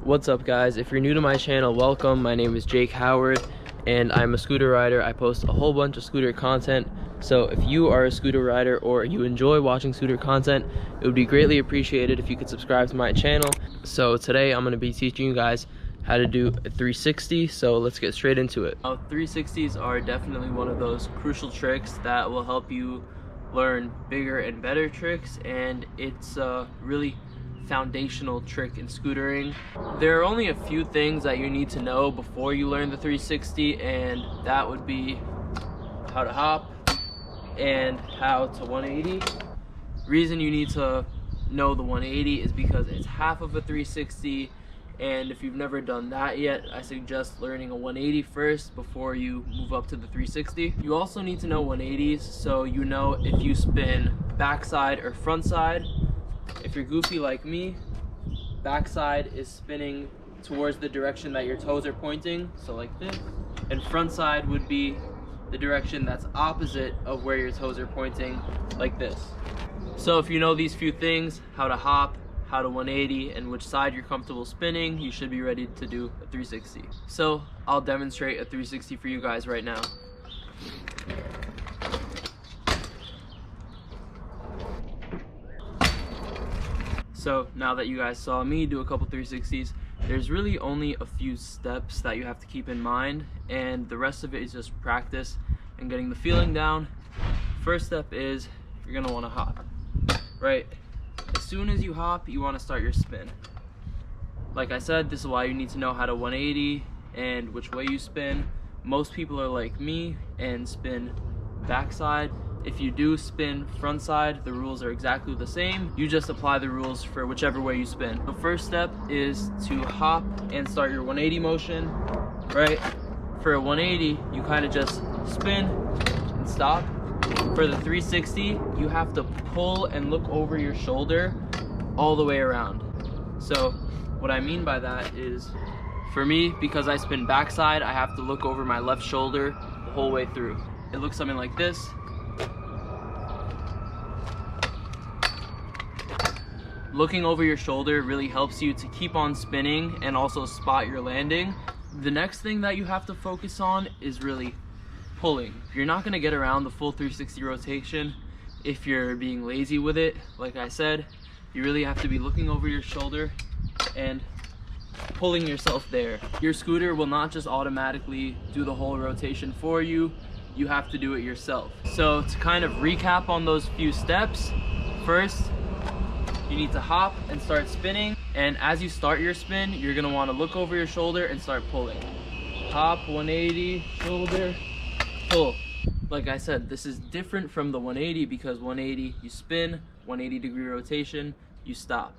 What's up guys, if you're new to my channel, welcome. My name is Jake Howard and I'm a scooter rider. I post a whole bunch of scooter content, so if you are a scooter rider or you enjoy watching scooter content, it would be greatly appreciated if you could subscribe to my channel. So today I'm going to be teaching you guys how to do a 360, so let's get straight into it. 360s are definitely one of those crucial tricks that will help you learn bigger and better tricks, and it's a really foundational trick in scootering. There are only a few things that you need to know before you learn the 360, and that would be how to hop and how to 180. Reason you need to know the 180 is because it's half of a 360, and if you've never done that yet, I suggest learning a 180 first before you move up to the 360. You also need to know 180s, so you know if you spin backside or front side. If you're goofy like me, backside is spinning towards the direction that your toes are pointing, so like this, and front side would be the direction that's opposite of where your toes are pointing, like this. So if you know these few things, how to hop, how to 180, and which side you're comfortable spinning, you should be ready to do a 360. So I'll demonstrate a 360 for you guys right now. So now that you guys saw me do a couple 360s, there's really only a few steps that you have to keep in mind, and the rest of it is just practice and getting the feeling down. First step is you're gonna wanna hop, right? As soon as you hop, you wanna start your spin. Like I said, this is why you need to know how to 180 and which way you spin. Most people are like me and spin backside. If you do spin front side, the rules are exactly the same. You just apply the rules for whichever way you spin. The first step is to hop and start your 180 motion, right? For a 180, you kind of just spin and stop. For the 360, you have to pull and look over your shoulder all the way around. So what I mean by that is, for me, because I spin backside, I have to look over my left shoulder the whole way through. It looks something like this. Looking over your shoulder really helps you to keep on spinning and also spot your landing. The next thing that you have to focus on is really pulling. You're not going to get around the full 360 rotation if you're being lazy with it. Like I said, you really have to be looking over your shoulder and pulling yourself there. Your scooter will not just automatically do the whole rotation for you. You have to do it yourself. So to kind of recap on those few steps, first, you need to hop and start spinning, and as you start your spin, you're going to want to look over your shoulder and start pulling. Hop, 180, shoulder, pull. Like I said, this is different from the 180 because 180 you spin, 180 degree rotation, you stop.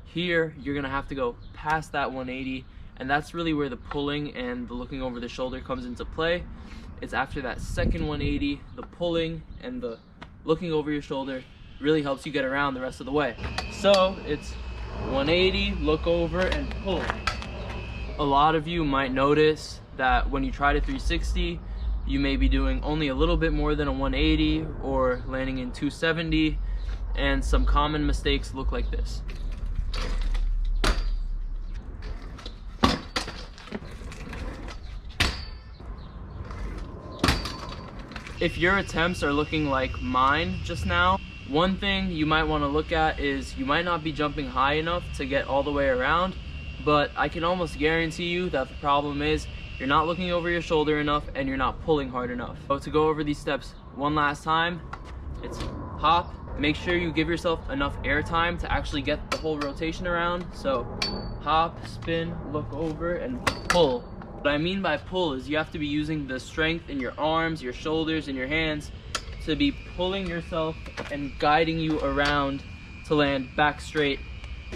Here you're going to have to go past that 180, and that's really where the pulling and the looking over the shoulder comes into play. It's after that second 180, the pulling and the looking over your shoulder really helps you get around the rest of the way. So it's 180, look over, and pull. A lot of you might notice that when you try to 360, you may be doing only a little bit more than a 180 or landing in 270, and some common mistakes look like this. If your attempts are looking like mine just now, one thing you might want to look at is you might not be jumping high enough to get all the way around, but I can almost guarantee you that the problem is you're not looking over your shoulder enough and you're not pulling hard enough. So to go over these steps one last time, it's hop. Make sure you give yourself enough air time to actually get the whole rotation around. So hop, spin, look over, and pull. What I mean by pull is you have to be using the strength in your arms, your shoulders, and your hands to be pulling yourself and guiding you around to land back straight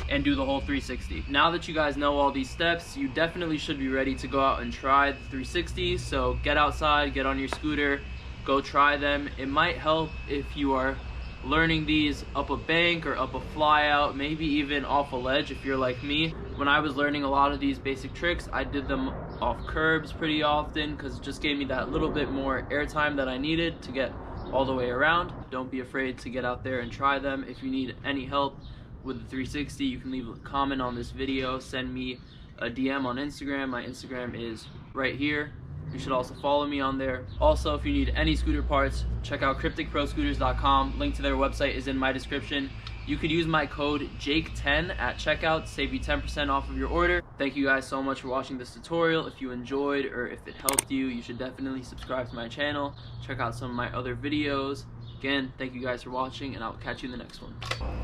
and do the whole 360. Now that you guys know all these steps, you definitely should be ready to go out and try the 360s. So get outside, get on your scooter, go try them. It might help if you are learning these up a bank or up a flyout, maybe even off a ledge if you're like me. When I was learning a lot of these basic tricks, I did them off curbs pretty often because it just gave me that little bit more airtime that I needed to get all the way around. Don't be afraid to get out there and try them. If you need any help with the 360, you can leave a comment on this video, send me a DM on Instagram. My Instagram is right here. You should also follow me on there. Also, if you need any scooter parts, check out krypticproscooters.com. Link to their website is in my description. You could use my code JAKE10 at checkout to save you 10% off of your order. Thank you guys so much for watching this tutorial. If you enjoyed or if it helped you, you should definitely subscribe to my channel. Check out some of my other videos. Again, thank you guys for watching, and I'll catch you in the next one.